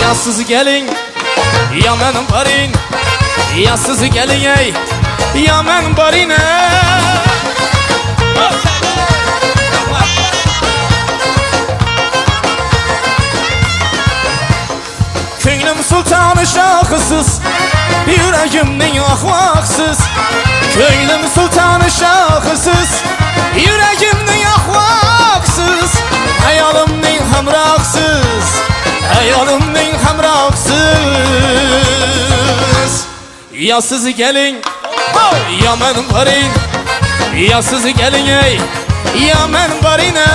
Ya siz gelin, ya benim barin. Ya siz gelin ey, ya benim barine. Könlüm sultanı şahısız, yüreğimden ahvaksız. Könlüm sultanı şahısız, yüreğimden ahvaksız. Hayalımdan hamraksız, hayalımdan hamraksız. Ya siz gelin, ya benim barin. Ya siz gelin ey, ya benim barine.